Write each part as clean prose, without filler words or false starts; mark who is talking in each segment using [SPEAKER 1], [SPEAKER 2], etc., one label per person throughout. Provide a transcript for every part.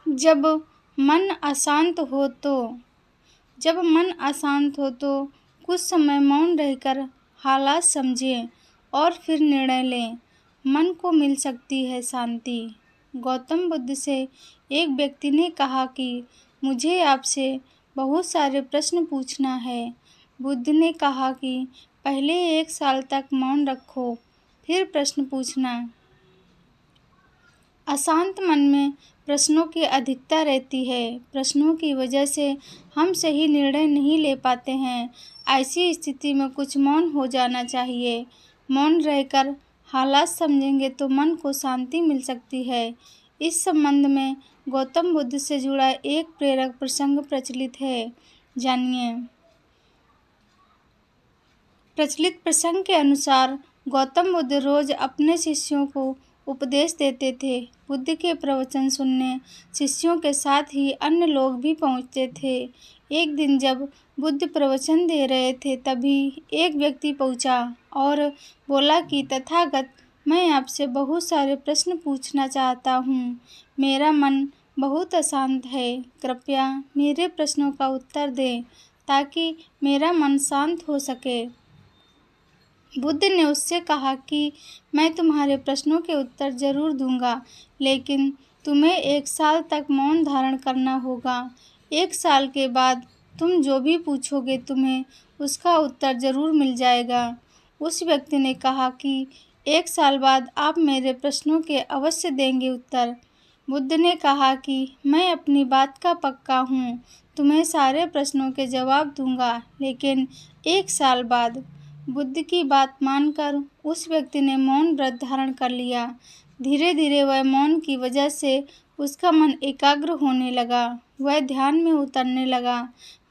[SPEAKER 1] जब मन अशांत हो तो कुछ समय मौन रहकर हालात समझें और फिर निर्णय लें। मन को मिल सकती है शांति। गौतम बुद्ध से एक व्यक्ति ने कहा कि मुझे आपसे बहुत सारे प्रश्न पूछना है। बुद्ध ने कहा कि पहले 1 साल तक मौन रखो, फिर प्रश्न पूछना। अशांत मन में प्रश्नों की अधिकता रहती है। प्रश्नों की वजह से हम सही निर्णय नहीं ले पाते हैं। ऐसी स्थिति में कुछ मौन हो जाना चाहिए। मौन रहकर हालात समझेंगे तो मन को शांति मिल सकती है। इस संबंध में गौतम बुद्ध से जुड़ा एक प्रेरक प्रसंग प्रचलित है, जानिए। प्रचलित प्रसंग के अनुसार गौतम बुद्ध रोज अपने शिष्यों को उपदेश देते थे। बुद्ध के प्रवचन सुनने शिष्यों के साथ ही अन्य लोग भी पहुंचते थे। एक दिन जब बुद्ध प्रवचन दे रहे थे, तभी एक व्यक्ति पहुंचा और बोला कि तथागत, मैं आपसे बहुत सारे प्रश्न पूछना चाहता हूँ। मेरा मन बहुत अशांत है। कृपया मेरे प्रश्नों का उत्तर दें ताकि मेरा मन शांत हो सके। बुद्ध ने उससे कहा कि मैं तुम्हारे प्रश्नों के उत्तर जरूर दूंगा, लेकिन तुम्हें 1 साल तक मौन धारण करना होगा। 1 साल के बाद तुम जो भी पूछोगे तुम्हें उसका उत्तर जरूर मिल जाएगा। उस व्यक्ति ने कहा कि 1 साल बाद आप मेरे प्रश्नों के अवश्य देंगे उत्तर। बुद्ध ने कहा कि मैं अपनी बात का पक्का हूँ, तुम्हें सारे प्रश्नों के जवाब दूंगा, लेकिन 1 साल बाद। बुद्ध की बात मानकर उस व्यक्ति ने मौन व्रत धारण कर लिया। धीरे धीरे वह मौन की वजह से उसका मन एकाग्र होने लगा। वह ध्यान में उतरने लगा।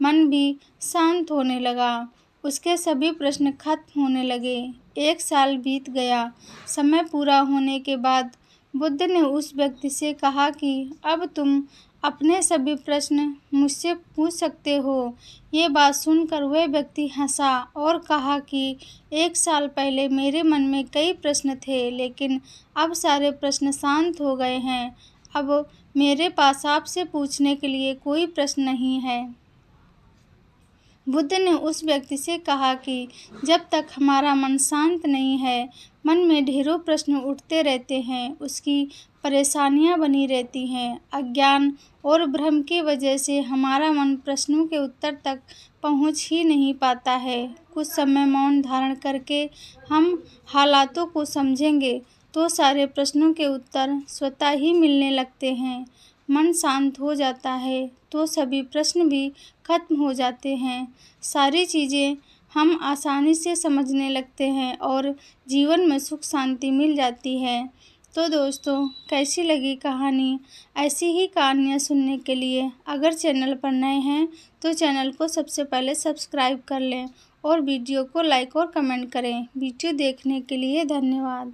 [SPEAKER 1] मन भी शांत होने लगा। उसके सभी प्रश्न खत्म होने लगे। 1 साल बीत गया। समय पूरा होने के बाद बुद्ध ने उस व्यक्ति से कहा कि अब तुम अपने सभी प्रश्न मुझसे पूछ सकते हो। ये बात सुनकर वह व्यक्ति हंसा और कहा कि 1 साल पहले मेरे मन में कई प्रश्न थे, लेकिन अब सारे प्रश्न शांत हो गए हैं। अब मेरे पास आपसे पूछने के लिए कोई प्रश्न नहीं है। बुद्ध ने उस व्यक्ति से कहा कि जब तक हमारा मन शांत नहीं है, मन में ढेरों प्रश्न उठते रहते हैं, उसकी परेशानियां बनी रहती हैं। अज्ञान और भ्रम की वजह से हमारा मन प्रश्नों के उत्तर तक पहुंच ही नहीं पाता है। कुछ समय मौन धारण करके हम हालातों को समझेंगे तो सारे प्रश्नों के उत्तर स्वतः ही मिलने लगते हैं। मन शांत हो जाता है तो सभी प्रश्न भी खत्म हो जाते हैं। सारी चीज़ें हम आसानी से समझने लगते हैं और जीवन में सुख शांति मिल जाती है। तो दोस्तों, कैसी लगी कहानी? ऐसी ही कहानियाँ सुनने के लिए अगर चैनल पर नए हैं तो चैनल को सबसे पहले सब्सक्राइब कर लें और वीडियो को लाइक और कमेंट करें। वीडियो देखने के लिए धन्यवाद।